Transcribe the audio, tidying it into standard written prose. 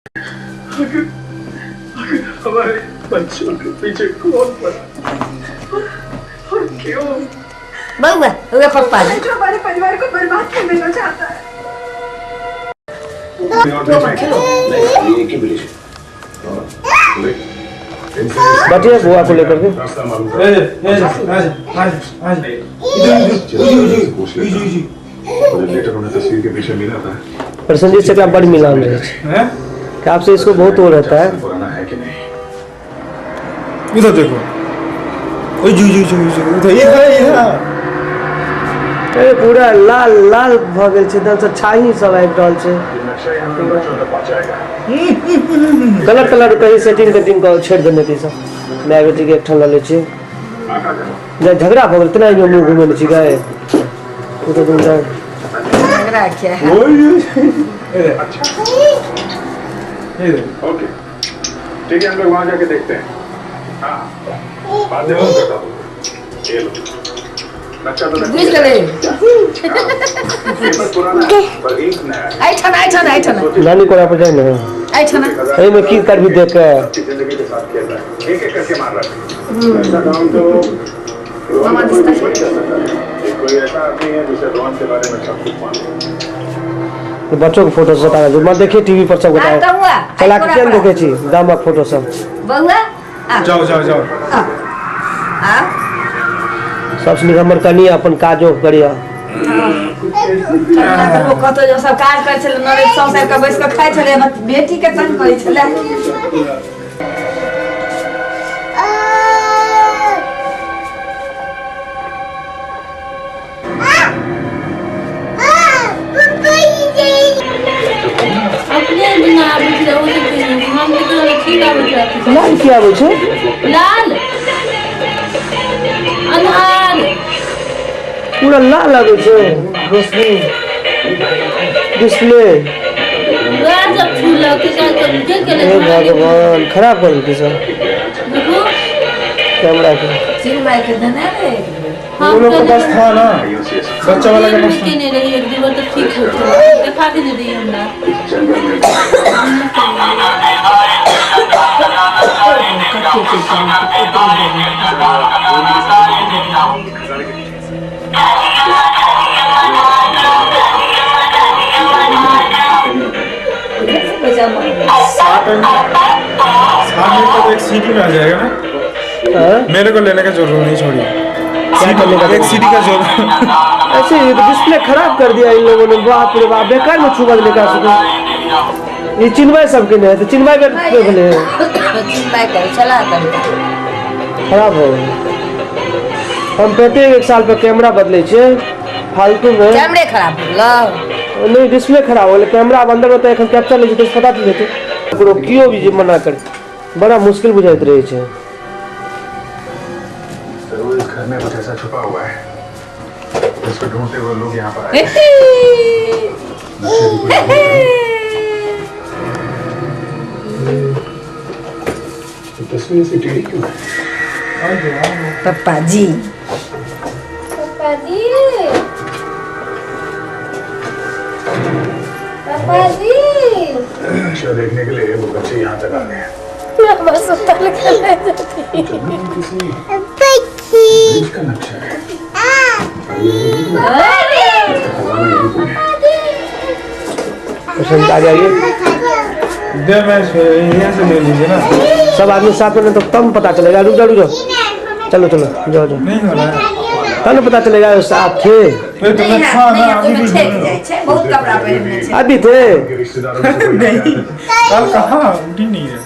अगर हमारे बच्चों के पीछे कौन पड़ा और क्यों? बउआ पप्पा जो हमारे परिवार को बर्बाद कर देना चाहता है। बैठिए बुआ को लेकर के। तस्वीर के पीछे मिला था। प्रसन्न से क्या बड़ मिलान रहे क्या आपसे इसको बहुत हो रहता है। पुराना है कि नहीं? उधर देखो, उधर ये अरे पूरा लाल लाल भ गेल छै, एकदम से छाई सब आबि रहल छै। नक्शा यहाँ पे बच्चों तक पहुँचाएगा। कलर कलर कहीं सेटिंग को छेड़ देने की सब मैं बेटी के एकठन ले छी जे झगड़ा भ गेल तना मुंह घुमे छी गए तो तुम जा झगड़ा क्या है। ओके ठीक है, हम लोग वहाँ जाके देखते हैं। हाँ बाद में फोन करता हूँ। ये लो नक्शा तो बुझ गए। पेपर पुराना है पर एक नया है। आई छन नानी को पर जाए ना आई छन अरे मैं की कर भी देख के सबकी जिंदगी के साथ खेल रहा है, एक एक करके मार रहा है। ऐसा काम तो मामा दिसता है। कोई ऐसा आदमी है जिसे रोहन के बारे में सब कुछ मालूम है। बच्चों के फोटो सब तारा जो मत देखिए टीवी पर सब बताए चला के केन देखे छी दामक फोटो सब। बउआ जाओ आ सबसे निकम्मर कनी अपन काजो करिया। वो कतो जो सब काज करे छले नरे 100 साल का बैस के खाइ छले, बेटी के तंग करे छले। अपने बिना बुझले ओ जे हम के ठीक आबै लाल की आबै छै लाल अन्हार पूरा लाल आबै छै रोशनी डिस्प्ले। जब फूल के के हे भगवान खराब कर के सब देखो कैमरा के सिनेमा के देने रे वो लोग के पास था ना बच्चा वाला के पास के नहीं रही एक दीवार तो ठीक हो दिखा के दे दी हमरा। सामने तो एक सीडी में आ जाएगा ना। मेरे को लेने का जरूरत नहीं, छोड़िए क्या करने का एक सीडी का जरूरत। ऐसे ये तो डिस्प्ले खराब कर दिया इन लोगों ने। बाप रे बाप बेकार में छुपा लेकर सके ये चिन्हवाई सबके नहीं है तो चिन्हवाई पे बोले चिन्हवाई कर चला कर खराब हो गए। हम प्रत्येक एक साल पे कैमरा बदले छे फालतू में कैमरे खराब लो नहीं डिस्प्ले खराब हो कैमरा अंदर में तो एखन कैप्चर ले तो पता चल जेते ओकरो कियो भी जे मना कर बड़ा मुश्किल बुझाइत रहे छे। जरूर इस घर में कुछ ऐसा छुपा हुआ है जिसको ढूंढते हुए लोग यहाँ पर आए। तस्वीर से टेढ़ी क्यों है? पप्पा जी पापा जी नक्शा देखने के लिए वो बच्चे यहाँ तक आ गए हैं। मैं बस अस्पताल के ले जाती इसका नक्शा है। पसंद आ जाइए दे मैं यहाँ से ले लीजिए ना। सब आदमी साथ में तो तब पता चलेगा। रुक जाओ चलो जाओ नहीं हो रहा है तब न पता चलेगा साथ थे तो नहीं था ना नहीं तो छेक जाय छे बहुत कपड़ा पहनने छे अभी थे रिश्तेदारों से नहीं कल कहाँ उठी नहीं है।